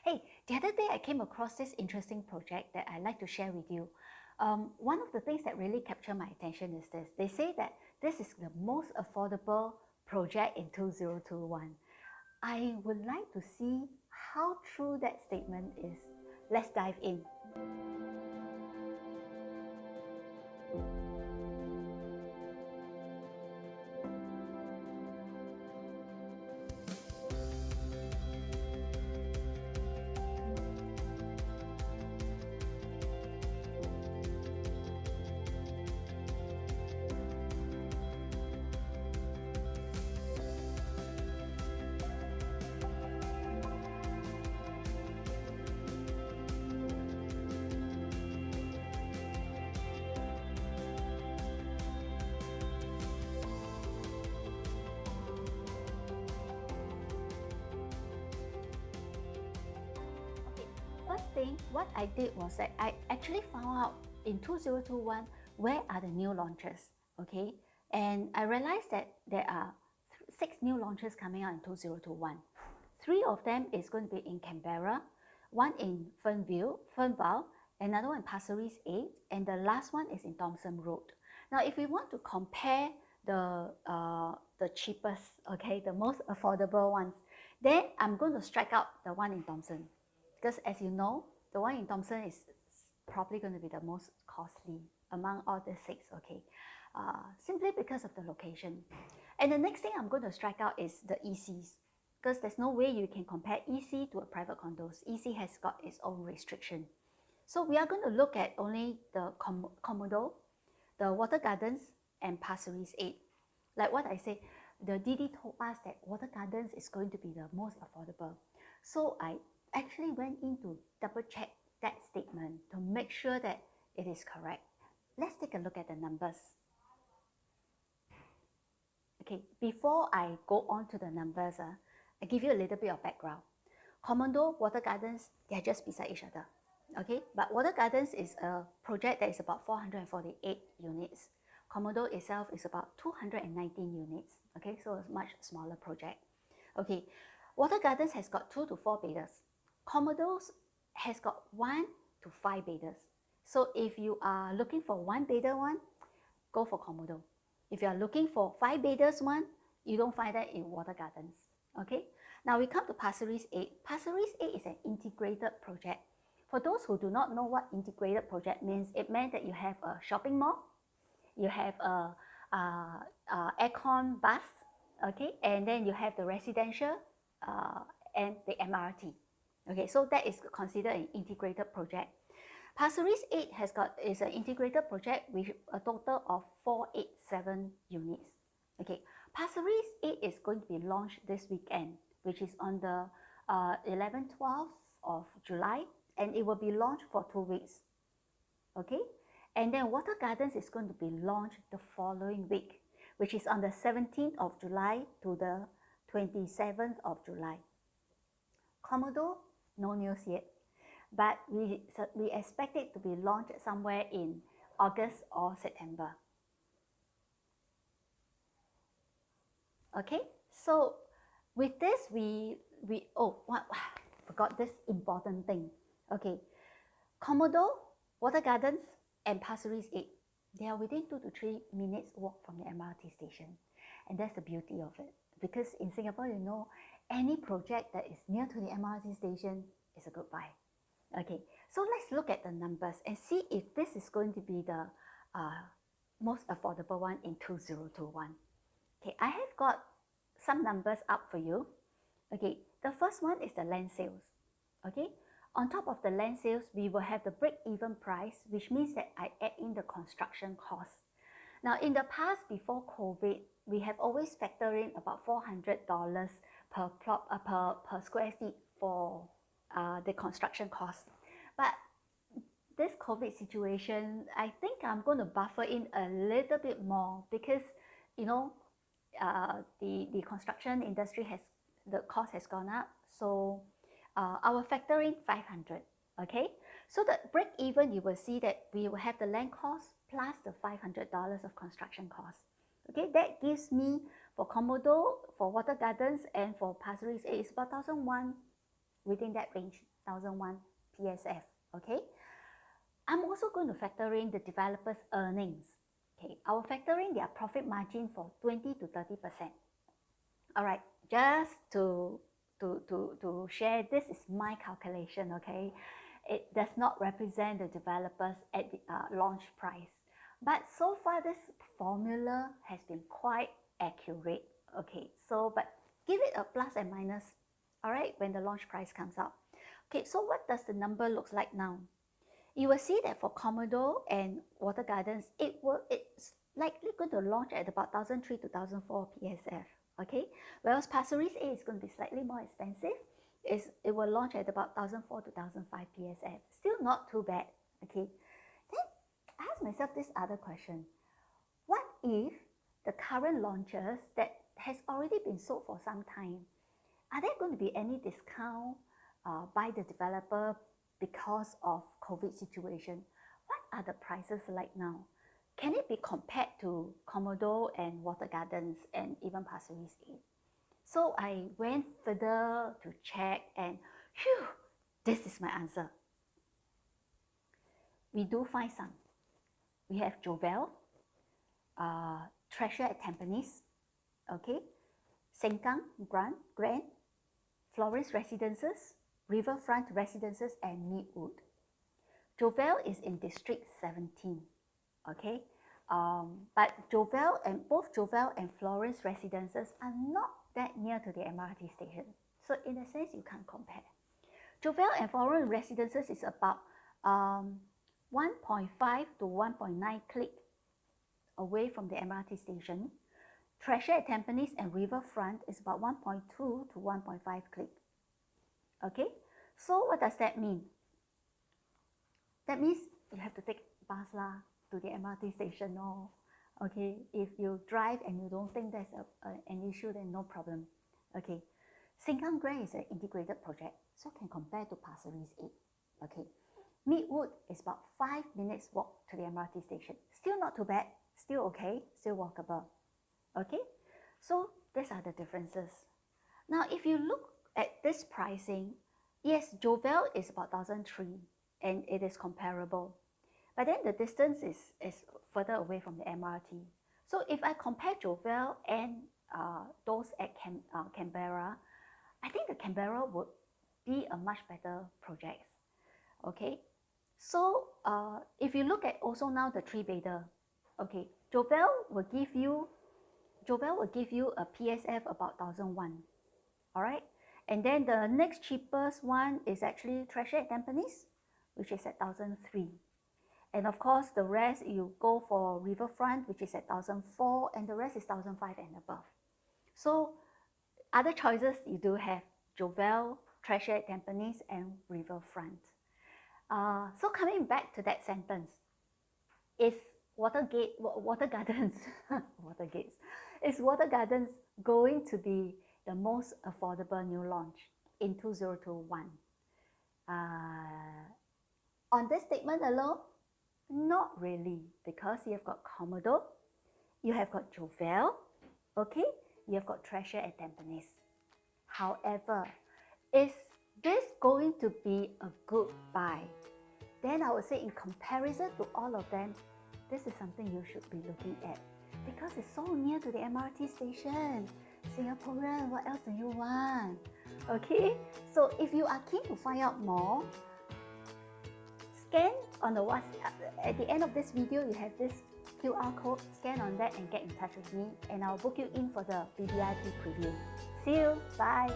Hey, the other day I came across this interesting project that I'd like to share with you. One of the things that really captured my attention is this. They say that this is the most affordable project in 2021. I would like to see how true that statement is. Let's dive in. First thing, what I did was that I actually found out in 2021 where are the new launches, okay? And I realized that there are 6 new launches coming out in 2021. 3 of them is going to be in Canberra, one in Fernvale, another one in Pasir Ris 8, and the last one is in Thomson Road. Now, if we want to compare the cheapest, okay, the most affordable ones, then I'm going to strike out the one in Thomson. Because as you know, the one in Thomson is probably going to be the most costly among all the 6, okay? Simply because of the location. And the next thing I'm going to strike out is the ECs, because there's no way you can compare EC to a private condos. EC has got its own restriction. So we are going to look at only the Comodo, the Watergardens, and Pasir Ris 8. Like what I said, the DD told us that Watergardens is going to be the most affordable. So I actually went in to double check that statement to make sure that it is correct. Let's take a look at the numbers. Okay, before I go on to the numbers, I give you a little bit of background. Commando, Watergardens, they're just beside each other. Okay, but Watergardens is a project that is about 448 units. Commando itself is about 219 units. Okay, so it's a much smaller project. Okay, Watergardens has got 2 to 4 beders. Commodos has got 1 to 5 beders. So if you are looking for 1 bedder one, go for Commodo. If you are looking for 5 beders one, you don't find that in Watergardens. Okay. Now we come to Pasir Ris 8. Pasir Ris 8 is an integrated project. For those who do not know what integrated project means, it meant that you have a shopping mall, you have a aircon bus, okay, and then you have the residential and the MRT. Okay, so that is considered an integrated project. Pasir Ris 8 is an integrated project with a total of 487 units. Okay, Pasir Ris 8 is going to be launched this weekend, which is on the 11th, 12th of July, and it will be launched for 2 weeks. Okay, and then Watergardens is going to be launched the following week, which is on the 17th of July to the 27th of July. Comodo, no news yet, but we expect it to be launched somewhere in August or September. Okay, so with this, forgot this important thing. Okay, Comodo, Watergardens, and Pasir Ris 8, they are within 2 to 3 minutes walk from the MRT station, and that's the beauty of it. Because in Singapore, you know, any project that is near to the MRT station is a good buy. Okay, so let's look at the numbers and see if this is going to be the most affordable one in 2021. Okay, I have got some numbers up for you. Okay, the first one is the land sales. Okay, on top of the land sales, we will have the break-even price, which means that I add in the construction cost. Now, in the past, before COVID, we have always factored in about $400 per plot per square feet for the construction cost. But this COVID situation, I think I'm going to buffer in a little bit more because, you know, the construction industry the cost has gone up. So I will factor in 500. Okay, so the break even, you will see that we will have the land cost plus the $500 of construction cost. Okay, that gives me for Comodo, for Watergardens, and for Pasir Ris 8 is about 1,001 within that range, 1,001 PSF, okay? I'm also going to factor in the developer's earnings. Okay, I will factor in their profit margin for 20 to 30%. All right, just to share, this is my calculation, okay? It does not represent the developers at the launch price. But so far, this formula has been quite accurate, okay? So, but give it a plus and minus, all right, when the launch price comes out. Okay, so what does the number look like now? You will see that for Commodore and Watergardens, it's likely going to launch at about 1,003 to 1,004 PSF, okay? Whereas Pasir Ris A is going to be slightly more expensive. It will launch at about 1,004 to 1,005 PSF. Still not too bad, okay? Then I ask myself this other question. What if the current launches that has already been sold for some time, are there going to be any discount by the developer because of COVID situation? What are the prices like now? Can it be compared to Commodore and Watergardens and even Pasir Ris A? So I went further to check and phew, this is my answer. We do find some. We have Jovel, Treasure at Tampines, okay, Sengkang Grand, Florence Residences, Riverfront Residences, and Meadwood. Jovel is in District 17, okay? But both Jovel and Florence Residences are not that near to the MRT station. So in a sense, you can't compare. Jovel and Florence Residences is about 1.5 to 1.9 click away from the MRT station. Treasure at Tampines and Riverfront is about 1.2 to 1.5 click. Okay, so what does that mean? That means you have to take bus to the MRT station. No, okay. If you drive and you don't think there's an issue, then no problem. Okay, Sengkang Grand is an integrated project, so can compare to Pasir Ris A. Okay, Meadwood is about 5 minutes walk to the MRT station. Still not too bad. Still okay. Still walkable. Okay, so these are the differences. Now, if you look at this pricing, yes, Jovel is about 1,003 and it is comparable. But then the distance is further away from the MRT. So if I compare Jovel and those at Canberra, I think the Canberra would be a much better project. Okay, so if you look at also now the 3-bedder, okay, Jovel will give you a PSF about 1,001. All right, and then the next cheapest one is actually Treasure at Tampines, which is at 1,003. And of course, the rest you go for Riverfront, which is at 1,004, and the rest is 1,005 and above. So other choices you do have Jovel, Treasure at Tampines, and Riverfront. So coming back to that sentence, is Watergardens is Watergardens going to be the most affordable new launch in 2021? On this statement alone, not really, because you have got Commodore, you have got Jovel, okay, you have got Treasure at Tampines. However, is this going to be a good buy? Then I would say in comparison to all of them, this is something you should be looking at because it's so near to the MRT station. Singaporean, what else do you want? Okay, so if you are keen to find out more, scan on the WhatsApp. At the end of this video, you have this QR code. Scan on that and get in touch with me, and I'll book you in for the BBIP preview. See you. Bye.